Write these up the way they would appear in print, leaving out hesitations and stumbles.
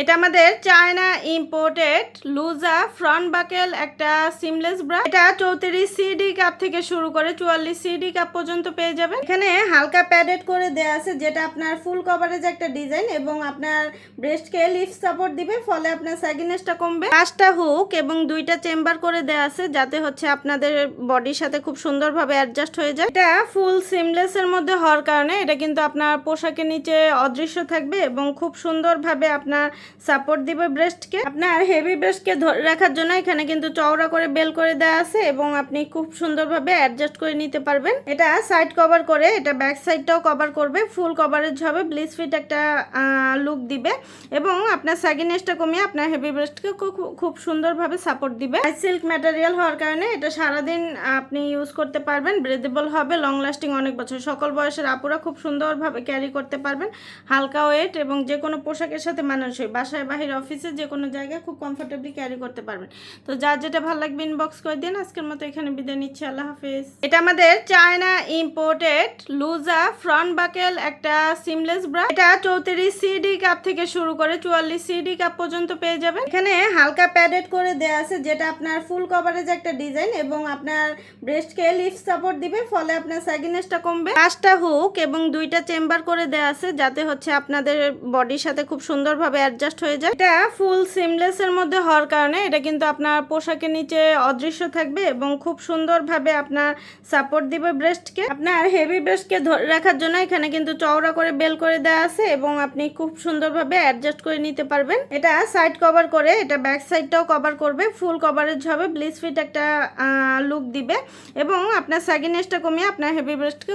এটা আমাদের China imported লুজা front buckle একটা সিমলেস ব্রা। এটা 34 সিডি কাপ থেকে শুরু করে 44 সিডি কাপ পর্যন্ত পেয়ে যাবেন। এখানে হালকা প্যাডেড করে দেয়া আছে, যেটা আপনার ফুল কভারেজ একটা ডিজাইন এবং আপনার ব্রেস্টকে লিফট সাপোর্ট দিবে, ফলে আপনার স্যাগিনেসটা কমবে। 5টা হুক এবং 2টা চেম্বার করে দেয়া আছে, যাতে হচ্ছে আপনাদের বডির সাথে খুব সুন্দরভাবে অ্যাডজাস্ট হয়ে যায়। এটা ফুল সিমলেস এর মধ্যে হওয়ার কারণে এটা কিন্তু আপনার পোশাকের নিচে অদৃশ্য থাকবে এবং খুব সুন্দরভাবে আপনার সাপোর্ট দিবে ব্রেস্টকে। আপনার হেভি ব্রেস্টকে ধরে রাখার জন্য এখানে কিন্তু চওড়া করে বেল করে দেওয়া আছে এবং আপনি খুব সুন্দরভাবে অ্যাডজাস্ট করে নিতে পারবেন। এটা সাইড কভার করে, এটা ব্যাক সাইডটাও কভার করবে, ফুল কভারেজ হবে, ব্লিচ ফিট একটা লুক দিবে এবং আপনার স্যাগিনেসটা কমিয়ে আপনার হেভি ব্রেস্টকে খুব সুন্দরভাবে সাপোর্ট দিবে। সিল্ক ম্যাটেরিয়াল হওয়ার কারণে এটা সারাদিন আপনি ইউজ করতে পারবেন, ব্রেদেবল হবে, লং লাস্টিং অনেক বছর। সকল বয়সের আপুরা খুব সুন্দরভাবে ক্যারি করতে পারবেন, হালকা ওয়েট এবং যে কোনো পোশাকের সাথে মানানসই, বাসায় বাহির অফিসে যে কোনো জায়গায় খুব কমফোর্টেবলি ক্যারি করতে পারবেন। তো যার যেটা ভালো লাগবে ইনবক্স করে দিন। আজকের মতো এখানে বিদায় নিচ্ছি, আল্লাহ হাফেজ। এটা আমাদের চায়না ইম্পোর্টেড লুজা ফ্রন্ট বাকেল একটা সিমলেস ব্রা। এটা 34 সিডি কাপ থেকে শুরু করে 44 সিডি কাপ পর্যন্ত পেয়ে যাবেন। এখানে হালকা প্যাডেড করে দেয়া আছে, যেটা আপনার ফুল কভারেজ একটা ডিজাইন এবং আপনার ব্রেস্টকে লিফট সাপোর্ট দিবে, ফলে আপনার স্যাগিনেসটা কমবে। 5টা হুক এবং 2টা চেম্বার করে দেয়া আছে, যাতে হচ্ছে আপনাদের বডির সাথে খুব সুন্দরভাবে অ্যাডজাস্ট হয়ে যায়। এটা ফুল সিমলেস এর মধ্যে হওয়ার কারণে এটা কিন্তু আপনার পোশাকের নিচে অদৃশ্য থাকবে এবং খুব সুন্দরভাবে আপনার সাপোর্ট দিবে ব্রেস্টকে। আপনার হেভি ব্রেস্টকে ধরে রাখার জন্য এখানে কিন্তু চওড়া করে বেল করে দেওয়া আছে এবং আপনি খুব সুন্দরভাবে অ্যাডজাস্ট করে নিতে পারবেন। এটা সাইড কভার করে, এটা ব্যাক সাইডটাও কভার করবে, ফুল কভারেজ হবে, ব্লিচ ফিট একটা লুক দিবে এবং আপনার স্যাগিনেসটা কমিয়ে আপনার হেভি ব্রেস্টকে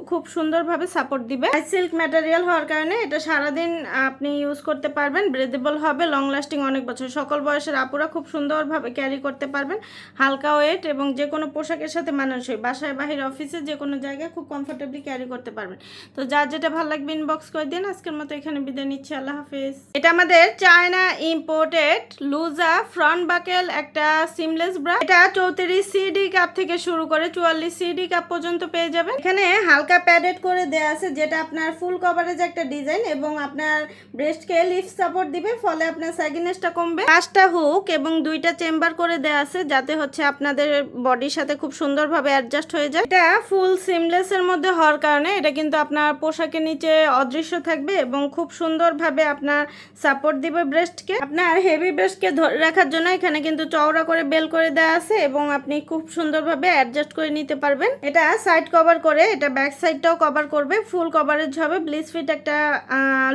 খুব সুন্দরভাবে সাপোর্ট দিবে। সিল্ক ম্যাটেরিয়াল হওয়ার কারণে এটা সারাদিন আপনি ইউজ করতে পারবেন, ব্রেদেবল হবে, লং লাস্টিং অনেক বছর। সকল বয়সের আপুরা খুব সুন্দরভাবে ক্যারি করতে পারবেন, হালকা ওয়েট এবং যে কোনো পোশাকের সাথে মানানসই, বাসায় বাহির অফিসে যে কোনো জায়গায় খুব কমফোর্টেবলি ক্যারি করতে পারবেন। তো যার যেটা ভালো লাগবে ইনবক্স করে দিন। আজকের মতো এখানে বিদায় নিচ্ছি, আল্লাহ হাফেজ। এটা আমাদের চায়না ইম্পোর্টেড লুজা ফ্রন্ট বাকেল একটা সিমলেস ব্রা। এটা 34 সিডি কাপ থেকে শুরু করে 44 সিডি কাপ পর্যন্ত পেয়ে যাবেন। এখানে হালকা প্যাডেড করে দেয়া আছে, যেটা আপনার ফুল কভারেজ একটা ডিজাইন এবং আপনার ব্রেস্টকে লিফট সাপোর্ট দিবে, ফলে আপনার স্যাগিনেসটা কমবে। 5টা হুক এবং 2টা চেম্বার করে দেয়া আছে, যাতে হচ্ছে আপনাদের বডির সাথে খুব সুন্দরভাবে অ্যাডজাস্ট হয়ে যায়। এটা ফুল সিমলেস এর মধ্যে হওয়ার কারণে এটা কিন্তু আপনার পোশাকের নিচে অদৃশ্য থাকবে এবং খুব সুন্দরভাবে আপনার সাপোর্ট দিবে ব্রেস্টকে। আপনার হেভি ব্রেস্টকে ধরে রাখার জন্য এখানে কিন্তু চওড়া করে বেল করে দেওয়া আছে এবং আপনি খুব সুন্দরভাবে অ্যাডজাস্ট করে নিতে পারবেন। এটা সাইড কভার করে, এটা ব্যাক সাইডটাও কভার করবে, ফুল কভারেজ হবে, ব্লিচ ফিট একটা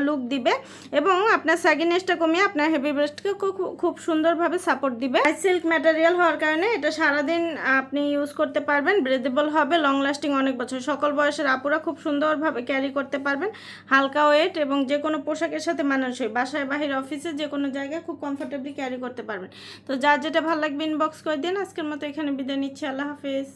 লুক দিবে এবং আপনার স্যাগিনেসটা কমিয়ে আপনার হেভি ব্রেস্টকে খুব সুন্দরভাবে সাপোর্ট দিবে। সিল্ক ম্যাটেরিয়াল হওয়ার কারণে এটা সারাদিন আপনি ইউজ করতে পারবেন, ব্রেদেবল হবে, লং লাস্টিং অনেক বছর। সকল বয়সের আপুরা খুব সুন্দরভাবে ক্যারি করতে পারবেন, হালকা ওয়েট এবং যে কোনো পোশাকের সাথে মানানসই, বাসায় বাহির অফিসে যে কোনো জায়গায় খুব কমফোর্টেবলি ক্যারি করতে পারবেন। তো যার যেটা ভালো লাগবে ইনবক্স করে দিন। আজকের মতো এখানে বিদায় নিচ্ছি, আল্লাহ হাফেজ।